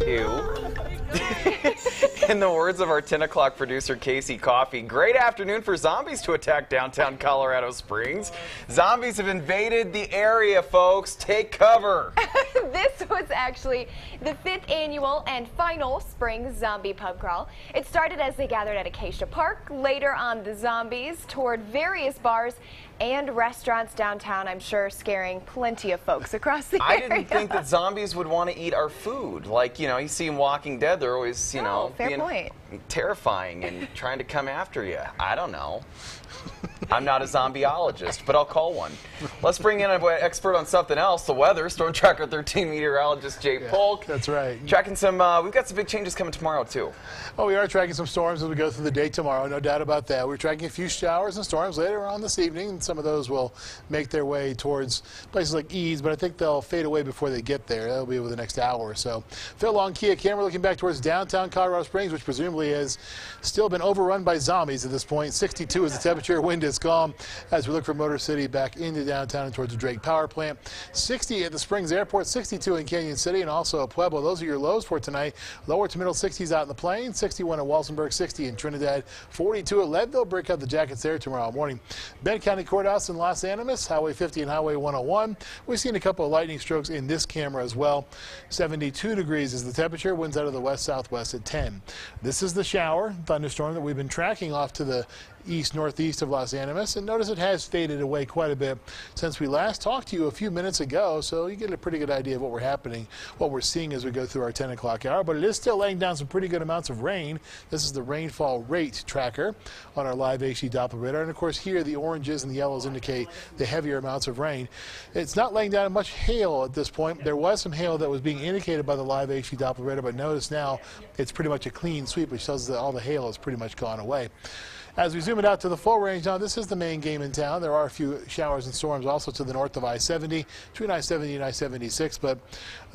Ew. In the words of our 10 o'clock producer, Casey Coffey, great afternoon for zombies to attack downtown Colorado Springs. Zombies have invaded the area, folks. Take cover. This was actually the 5th annual and final spring zombie pub crawl. It started as they gathered at Acacia Park. Later on, the zombies toured various bars and restaurants downtown, I'm sure scaring plenty of folks across the area. I didn't think that zombies would want to eat our food. Like, you know, you see in Walking Dead, they're always, you know, fair point. Terrifying and trying to come after you. I don't know. I'm not a zombieologist, but I'll call one. Let's bring in an expert on something else, the weather. Storm Tracker 13 meteorologist Jay Polk. That's right. Tracking some, we've got some big changes coming tomorrow, too. Oh, we are tracking some storms as we go through the day tomorrow, no doubt about that. We're tracking a few showers and storms later on this evening, and some of those will make their way towards places like Eads, but I think they'll fade away before they get there. That'll be over the next hour or so. Phil Long, Kia camera looking back towards downtown Colorado Springs, which presumably has still been overrun by zombies at this point. 62 is the temperature, wind is calm as we look for Motor City back into downtown and towards the Drake Power Plant. 60 at the Springs Airport, 62 in Canyon City, and also at Pueblo. Those are your lows for tonight. Lower to middle 60s out in the Plains, 61 at Walsenburg, 60 in Trinidad, 42 at Leadville. Break out the jackets there tomorrow morning. Bend County Courthouse in Los Animas, Highway 50 and Highway 101. We've seen a couple of lightning strokes in this camera as well. 72 degrees is the temperature. Winds out of the west-southwest at 10. This is the shower thunderstorm that we've been tracking off to the east-northeast of Los Animas, and notice it has faded away quite a bit since we last talked to you a few minutes ago, so you get a pretty good idea of what we're seeing as we go through our 10 o'clock hour, but it is still laying down some pretty good amounts of rain. This is the rainfall rate tracker on our live HD Doppler radar, and of course here the oranges and the yellows indicate the heavier amounts of rain. It's not laying down much hail at this point. There was some hail that was being indicated by the live HD Doppler radar, but notice now it's pretty much a clean sweep, which tells us that all the hail has pretty much gone away. As we zoom it out to the full range now, this is the main game in town. There are a few showers and storms also to the north of I-70, between I-70 and I-76, but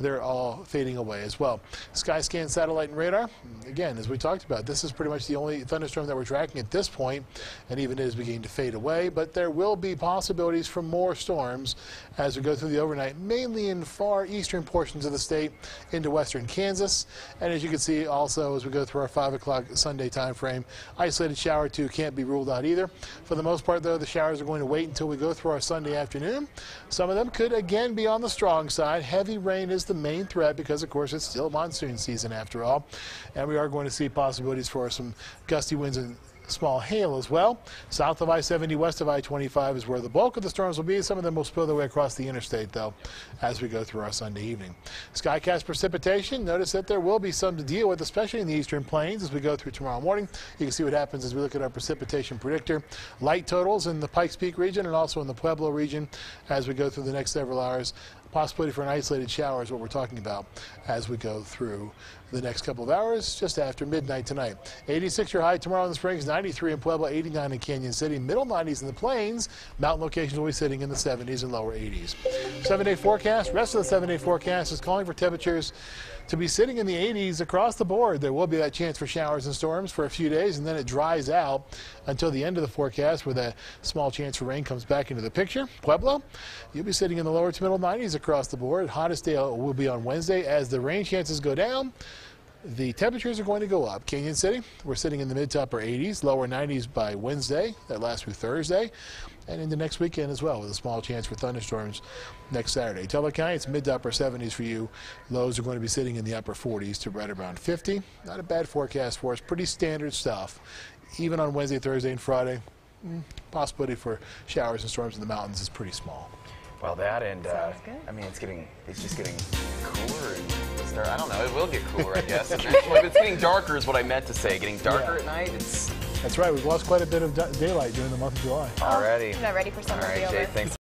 they're all fading away as well. Skyscan satellite and radar, again, as we talked about, this is pretty much the only thunderstorm that we're tracking at this point, and even it is beginning to fade away, but there will be possibilities for more storms as we go through the overnight, mainly in far eastern portions of the state into western Kansas. And as you can see also as we go through our 5 o'clock Sunday time frame, isolated shower too can't be ruled out either. For the most part, though, the showers are going to wait until we go through our Sunday afternoon. Some of them could, again, be on the strong side. Heavy rain is the main threat because, of course, it's still monsoon season after all. And we are going to see possibilities for some gusty winds and small hail as well. South of I-70, west of I-25 is where the bulk of the storms will be. Some of them will spill their way across the interstate, though, as we go through our Sunday evening. Skycast precipitation. Notice that there will be some to deal with, especially in the eastern plains as we go through tomorrow morning. You can see what happens as we look at our precipitation predictor. Light totals in the Pikes Peak region and also in the Pueblo region as we go through the next several hours. Possibility for an isolated shower is what we're talking about as we go through the next couple of hours, just after midnight tonight. 86 your high tomorrow in the Springs, 93 in Pueblo, 89 in Canyon City, middle 90s in the Plains. Mountain locations will be sitting in the 70s and lower 80s. 7-day forecast, rest of the 7-day forecast is calling for temperatures to be sitting in the 80s across the board. There will be that chance for showers and storms for a few days, and then it dries out until the end of the forecast where that small chance for rain comes back into the picture. Pueblo, you'll be sitting in the lower to middle 90s across the board. Hottest day will be on Wednesday. As the rain chances go down, the temperatures are going to go up. Canyon City, we're sitting in the mid to upper 80s, lower 90s by Wednesday. That lasts through Thursday and into next weekend as well, with a small chance for thunderstorms next Saturday. Teller County, it's mid to upper 70s for you. Lows are going to be sitting in the upper 40s to right around 50. Not a bad forecast for us. Pretty standard stuff. Even on Wednesday, Thursday, and Friday, possibility for showers and storms in the mountains is pretty small. Well, that and I mean, it's just getting cooler and I don't know. It will get cooler, I guess. It's getting darker is what I meant to say. Getting darker at night. That's right. We've lost quite a bit of daylight during the month of July. Already. I'm not ready for summer to be over. Jay, thanks.